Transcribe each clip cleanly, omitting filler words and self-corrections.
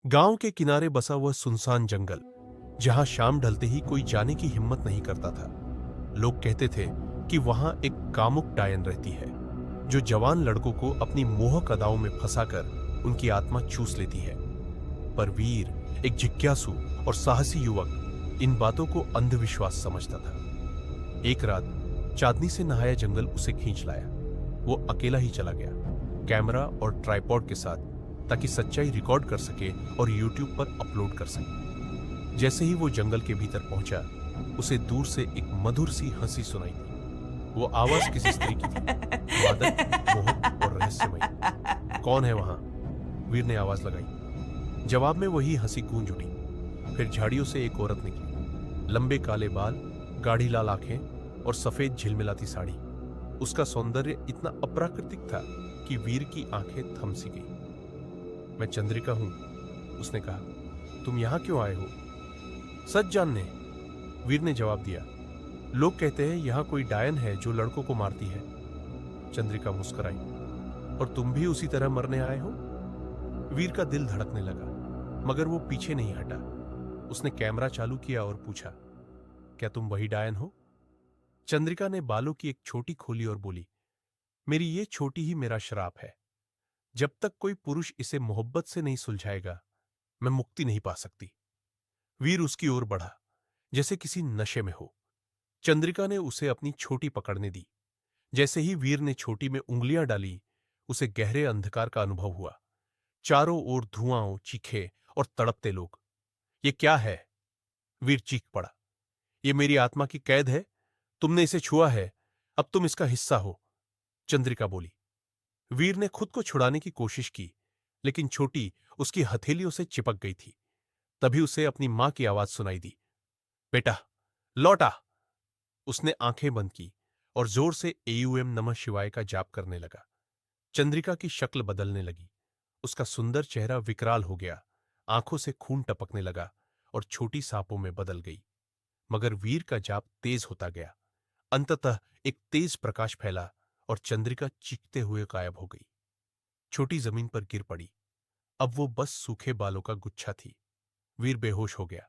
गांव के किनारे बसा वह सुनसान जंगल, जहां शाम ढलते ही कोई जाने की हिम्मत नहीं करता था। लोग कहते थे कि वहां एक कामुक डायन रहती है, जो जवान लड़कों को अपनी मोहक अदाओं में फंसाकर उनकी आत्मा चूस लेती है। पर वीर, एक जिज्ञासु और साहसी युवक, इन बातों को अंधविश्वास समझता था। एक रात चांदनी से नहाया जंगल उसे खींच लाया। वो अकेला ही चला गया, कैमरा और ट्राइपॉड के साथ, ताकि सच्चाई रिकॉर्ड कर सके और यूट्यूब पर अपलोड कर सके। जैसे ही वो जंगल के भीतर पहुंचा, उसे दूर से एक मधुर सी हंसी सुनाई दी। वो आवाज किसी स्त्री की थी, मादक, मोहक और रहस्यमयी। कौन है वहां? वीर ने आवाज लगाई। जवाब में वही हंसी गूंज उठी। फिर झाड़ियों से एक औरत निकली, लंबे काले बाल, गाढ़ी लाल आंखें और सफेद झिलमिलाती साड़ी। उसका सौंदर्य इतना अप्राकृतिक था कि वीर की आंखें थम सी गई। मैं चंद्रिका हूं, उसने कहा। तुम यहां क्यों आए हो? सच जानने, वीर ने जवाब दिया। लोग कहते हैं यहां कोई डायन है जो लड़कों को मारती है। चंद्रिका मुस्कुराई। और तुम भी उसी तरह मरने आए हो? वीर का दिल धड़कने लगा, मगर वो पीछे नहीं हटा। उसने कैमरा चालू किया और पूछा, क्या तुम वही डायन हो? चंद्रिका ने बालों की एक छोटी खोली और बोली, मेरी ये छोटी ही मेरा श्राप है। जब तक कोई पुरुष इसे मोहब्बत से नहीं सुलझाएगा, मैं मुक्ति नहीं पा सकती। वीर उसकी ओर बढ़ा, जैसे किसी नशे में हो। चंद्रिका ने उसे अपनी छोटी पकड़ने दी। जैसे ही वीर ने छोटी में उंगलियां डाली, उसे गहरे अंधकार का अनुभव हुआ। चारों ओर धुआं, चीखे और तड़पते लोग। ये क्या है? वीर चीख पड़ा। ये मेरी आत्मा की कैद है। तुमने इसे छुआ है, अब तुम इसका हिस्सा हो, चंद्रिका बोली। वीर ने खुद को छुड़ाने की कोशिश की, लेकिन छोटी उसकी हथेलियों से चिपक गई थी। तभी उसे अपनी मां की आवाज सुनाई दी, बेटा लौटा। उसने आंखें बंद की और जोर से एयूएम नमः शिवाय का जाप करने लगा। चंद्रिका की शक्ल बदलने लगी। उसका सुंदर चेहरा विकराल हो गया, आंखों से खून टपकने लगा और छोटी सांपों में बदल गई। मगर वीर का जाप तेज होता गया। अंततः एक तेज प्रकाश फैला और चंद्रिका चीखते हुए गायब हो गई। छोटी जमीन पर गिर पड़ी। अब वो बस सूखे बालों का गुच्छा थी। वीर बेहोश हो गया।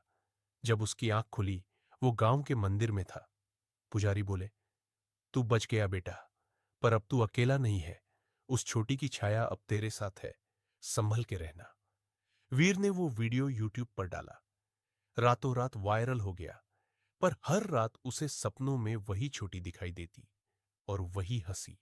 जब उसकी आंख खुली, वो गांव के मंदिर में था। पुजारी बोले, तू बच गया बेटा, पर अब तू अकेला नहीं है। उस छोटी की छाया अब तेरे साथ है, संभल के रहना। वीर ने वो वीडियो यूट्यूब पर डाला। रातों रात वायरल हो गया। पर हर रात उसे सपनों में वही छोटी दिखाई देती और वही हंसी।